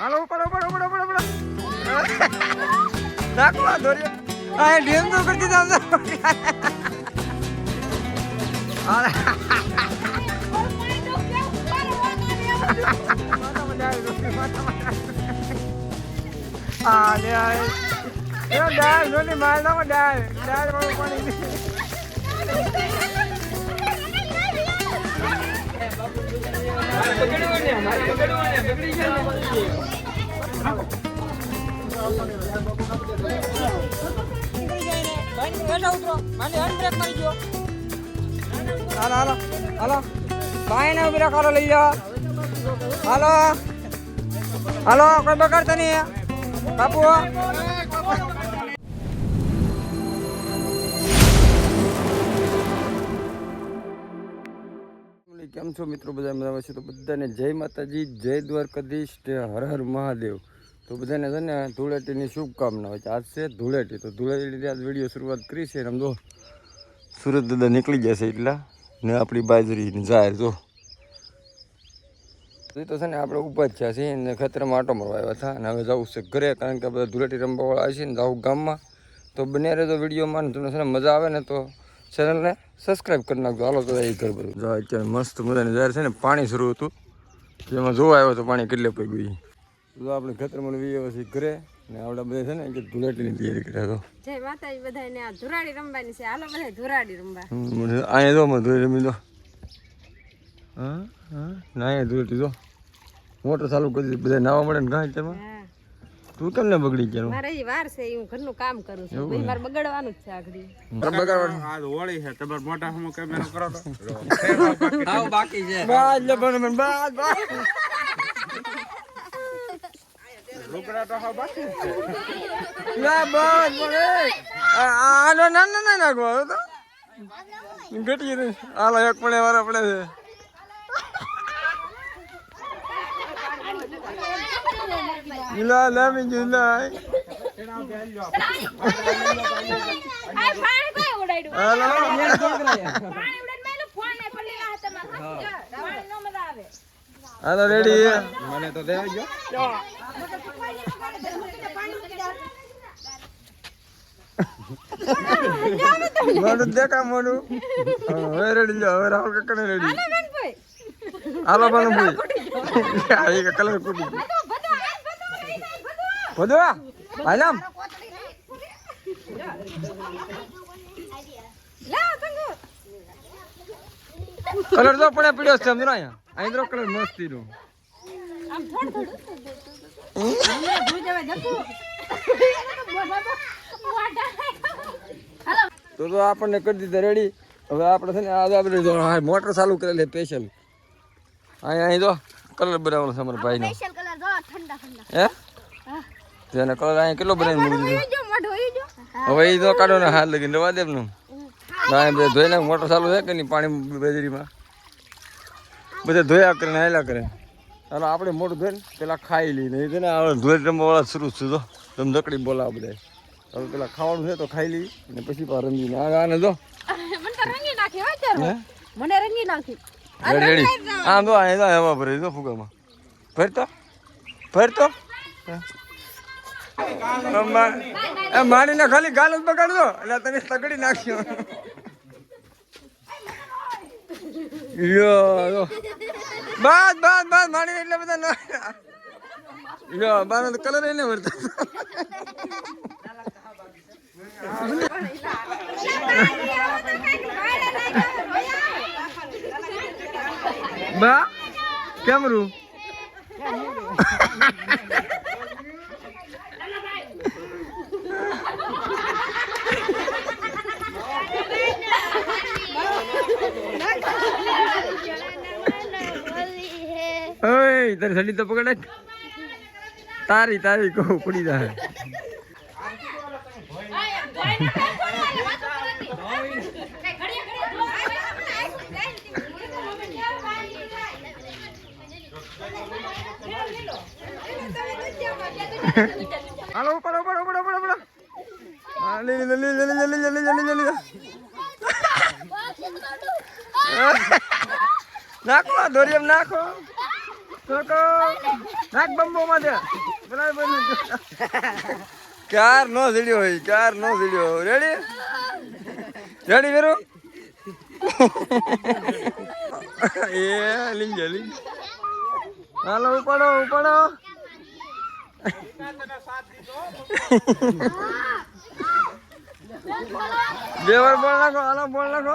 હાલો ઉપર ઉપર ઉપર ઉપર ઉપર નાખવા દોરી આ ડીએમ તો કરતી જાવ અરે આ લે આ એ ડાળ જોની માર નાખો ડાળ વાળું પાણી હાલો હાલો હાલો ભાઈ ને ઉભી રાખો લઈ જાઓ હાલો હાલો કોઈ બગાડતા નહીં બાપુ કેમ છો મિત્રો બધા મજામાં છે તો બધાને જય માતાજી જય દ્વારકાધીશ હર હર મહાદેવ તો બધાને છે ને ધૂળેટીની શુભકામના હોય છે આજ છે ધૂળેટી તો ધૂળેટી આજ વિડીયો શરૂઆત કરી છે આમ જો સુરત દાદા નીકળી જશે એટલા ને આપણી બાજરી જાય જો તો છે ને આપણે ઊભા જ છે ને ખેતરમાં આટો મારવા આવ્યા હતા અને હવે જવું છે ઘરે કારણ કે બધા ધૂળેટી રમવાવાળા આવે છે ને જવું ગામમાં તો બને રહેજો વિડીયોમાં ને તમને છે ને મજા આવે ને તો ચેનલને સબસ્ક્રાઈબ કરી નાખજો હાલો તો એ ઘર બધું જો અત્યારે મસ્ત મજાની જાહેર છે ને પાણી શરૂ હતું જેમાં જોવા આવ્યો તો પાણી કેટલે પડી ગયું તો આપણે ખેતરમાં વીએ છીએ ઘરે ને આવડા બધા છે ને કે ધૂળેટીની તૈયારી કર્યા તો જય માતાજી બધાને આ ધૂળાડી રમવાની છે હાલો બધા ધૂળાડી રમવા અહીંયા જો મને ધૂળેટી રમી દો હા હા ના અહીંયા ધૂળેટી જો મોટર ચાલુ કરી બધા નાવા મળે ને કાંઈ તેમાં તું કેમ ને બગડી ગયા મારે એ વાર છે હું ઘરનું કામ કરું છું ભાઈ મારે બગડવાનું જ છે આગળી બગાડવાનું આજ હોળી છે તમાર મોટા હમો કેમેરો કરો તો આવ બાકી છે બાજ લે બન બાજ બાજ લુકડા તો હા બાકી ના બાજ બોલે આ નો ના ના ના ગો તો ગટી રે આલો એક પડે વાળા પડે છે ગિલા લામી ગિલા આ પાણી કોઈ ઉડાડ્યું હાલો પાણી ઉડાડ મેલો ફોન ને પડેલા હતા પાણી નો મજા આવે હાલો રેડી મને તો દેવા ગયો મોડું દેખા મોડું હવે રેડી લો હવે રાહુલ કકડે રેડી હાલો બાનું ભાઈ આ એક કલર કુડી બધું હાલમ કલર તો પડે પીડ્યો છે સમજો અહીંયા અહીં તો કલર મસ્તી નો આમ થોડું થોડું તો આપણને કરી દીધા રેડી હવે આપણે છે ને આજે આપણે મોટર ચાલુ કરેલી સ્પેશિયલ અહીં તો કલર બનાવવાનો છે અમારા ભાઈનો સ્પેશિયલ કલર જો ઠંડા ઠંડા હે જેને કલર અહીં કેટલો બનાવી મૂકી દીધો જો મોઢો ઈ જો હવે એ તો કાઢો ને હાથ લગીને રવા દે ને ધોઈને મોટર ચાલુ છે કે નહીં પાણી બેજરીમાં બધા ધોયા કરે ને હાલ્યા કરે ચાલો આપણે મોટું ધોઈને પેલા ખાઈ લઈએ નહીં છે ને ધોઈ રમવાવાળા શરૂ છે તો તમે જકડી બોલાવો બધા હવે પેલા ખાવાનું છે તો ખાઈ લઈએ ને પછી પા રમીને આને જો મને તો રંગી નાખી હોય ત્યારે મને રંગી નાખી રેડી આમ તો અહીંયા હવા ભરી દો ફુગામાં ભરતો મારીને ખાલી ગાલ જ બગાડજો એટલે તમે તગડી નાખ્યો બસ મારી એટલે બધા બાર કલર એને ભરતા બા કેમ રૂ ઓય તારી સડી તો પકડે તારી કહું પડી જાય હાલો ઉપર જલ્દી નાખો દોરી એમ નાખો છોકો નાક બંબો માં દે બરાબર ક્યાર નો સીડ્યો હોય ક્યાર નો સીડ્યો રેડી રેડી વેરો એ લીંજે લીંજ હાલો ઉપાડો ઉપાડો દેવર બોલ નાખો હાલો બોલ નાખો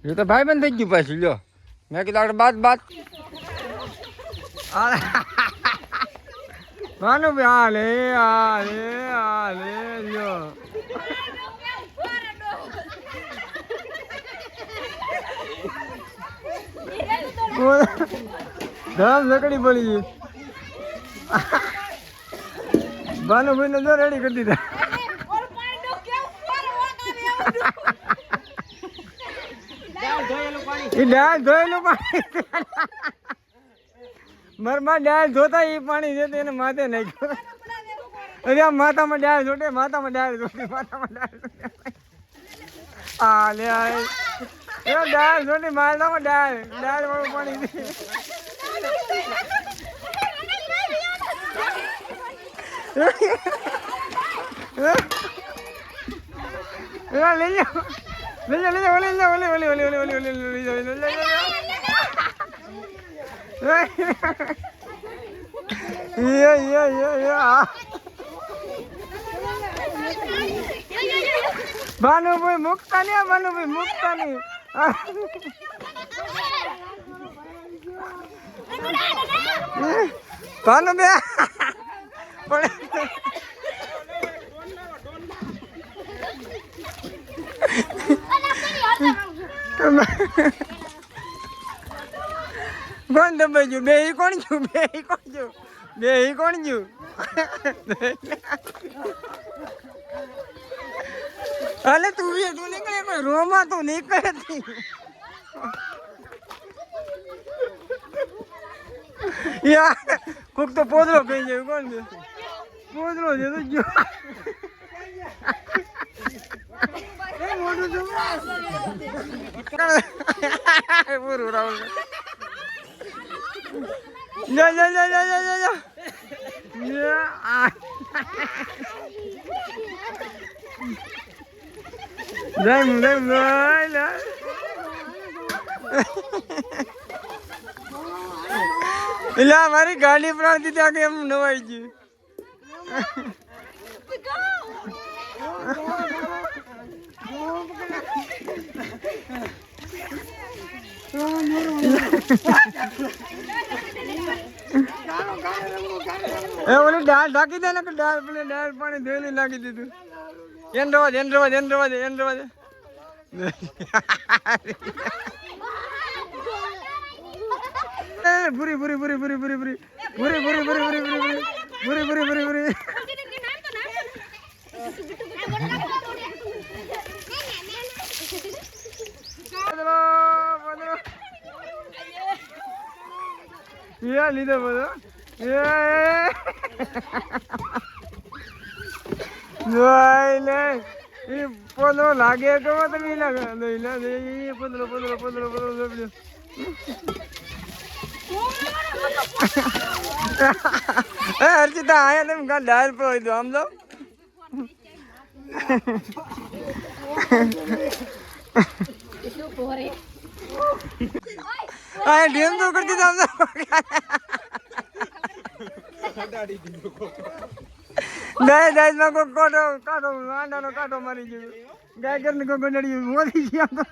એ તો ભાઈ બંધ થઈ ગયું પાછું લ્યો મેં કીધું આપણે બાત માનું ભાઈ હાલે લ્યો ધમ સકડી પડી ગઈ ભાનુભાઈ ને જો રેડી કરી દીધા એ ડાળ ધોયેલું પાણી મરમાં ડાળ ધોતા એ પાણી છે એને માથે નાખ્યું અરે આ માથામાં ડાળ જોટે માથામાં ડાળ જોટે આ લે એ ડાળ જોટી માથામાં ડાળ વાળું પાણી લઈ જાઓ ભાનુભાઈ મુકતા નહીં ભાનુભાઈ મુકતા નહીં ભાનુભાઈ કોણ દબાઈ ગયું બે કોણ ગયું અલે તું નીકળે પણ રોમાં તું નીકળે યાર કોક તો પોદરો કહી જાય કોણ છે પોદરો છે તો જો પૂરું રાહુલ એટલે મારી ગાડી પ્રાણ ત્યાં એમ નવાઈ ગયું એ ઓલી દાળ ઢાંકી દે ને કે દાળ પાણી ધોઈને નાખી દીધું એન રવા દે પૂરી લીધો બધો એ પોદરો લાગે તો તમે પોદરો હર્ષિતા આયા તમે કાલ ડાયર પર દો આમ દો આ ડીએમ તો કરતી આમ દો ગાય માં કોઈ કાંટો આંડાનો કાંટો મારી ગયો ગાય ઘરને કોઈ ગોડડી મોરી ગયા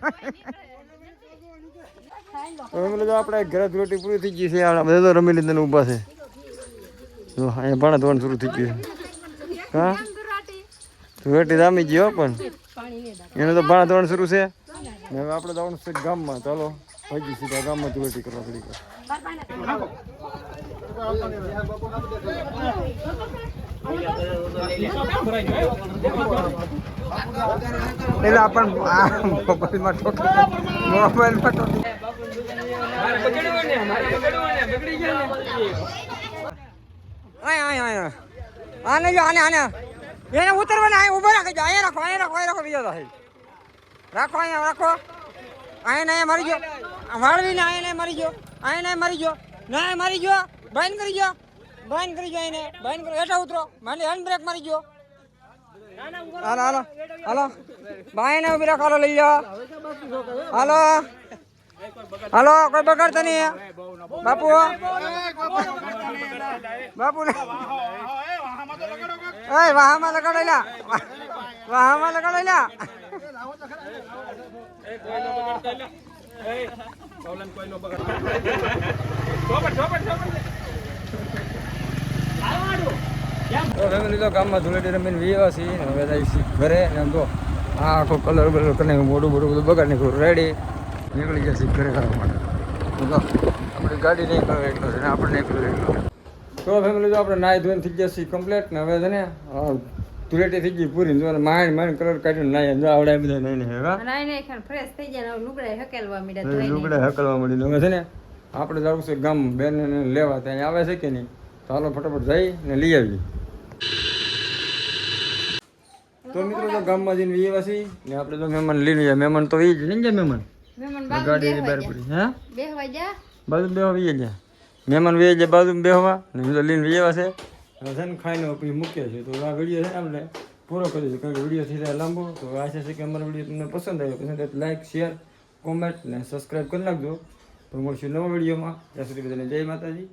આપણે ઘરે રોટી પૂરી થઈ ગઈ છે બધા તો રમી લીધા ઊભા છે અહીંયા ભાણા ધોવાનું શરૂ થઈ ગયું હા રોટી જામી ગયો પણ એને તો ભાણા ધોવાનું શરૂ છે હવે આપણે જવાનું છે ગામમાં ચાલો ભાઈ સીધા ગામમાં રોટી કરવા પડી એટલે આપણને મોબાઈલમાં આને જો આને એને ઉતરવાને ઉભો રાખી અહીંયા રાખો બીજા થાય રાખો અહીંયા રાખો. અહીંયા મારી ગયો. વાળવીને અહીંયા મારી ગયો. અહીંયા મારી ગયો. ના મારી ગયો. બંધ કરી ગયો. બંધ કરી ગયો એને. બંધ કરો. હેઠા ઉતરો. મારી હેન્ડ બ્રેક મારી ગયો. હાલો હાલો હાલો. બાઈને ઉભી રાખો. હાલો લઈ જાઓ. હાલો હાલો કોઈ બગાડતા નહીં બાપુ. બાપુ વાહમાં લગાડેલા. વાહમાં લગાડેલા. તો ફેમિલી તો ગામમાં ધૂળેટી રમીને વિયેવા છીએ ને હવે જઈશું ઘરે ને આમ તો આ આખો કલર બલર કરીને મોઢું બધું બગાડ નીકળું રેડી નીકળી જશે ઘરે કરવા માટે. તો આપણી ગાડી નહીં કરો એટલો છે ને આપણે નહીં કરો એટલો. તો ફેમિલી તો આપણે નાહી ધોઈને થઈ જશે કમ્પ્લીટ ને હવે છે ને ધૂળેટી થઈ ગઈ પૂરી જો માંડ માંડ કલર કાઢીને નાહી જો આવડે બધા નહીં હવે ફ્રેશ થઈ જાય લુગડા હકેલવા મીડા લુગડા હકલવા મળી હવે છે ને આપણે જવું છે ગામ બેન લેવા ત્યાં આવે છે કે નહીં તો હાલો ફટાફટ જઈ ને લઈ આવીએ. તો મિત્રો તો ગામમાં જઈને વિયેવા છીએ ને આપણે તો મહેમાન લઈને જાય. મહેમાન તો એ જ નહીં જાય. મહેમાન ગાડી બહાર પડી હે બેહવા જા બાજુ બેહવા વીએ જાય. મહેમાન વીએ જાય બાજુ બેહવા ને હું તો લઈને વિયેવા છે. હવે છે ને ખાઈને પછી મૂકીએ છીએ. તો આ વિડીયો છે ને આપણે પૂરો કરીશું કારણ કે વિડીયો થઈ જાય લાંબો. તો આશા છે કે અમારો વિડીયો તમને પસંદ આવ્યો. પસંદ આવે લાઈક શેર કોમેન્ટ ને સબસ્ક્રાઈબ કરી નાખજો. તો મળશું નવા વિડીયોમાં. ત્યાં સુધી બધાને જય માતાજી.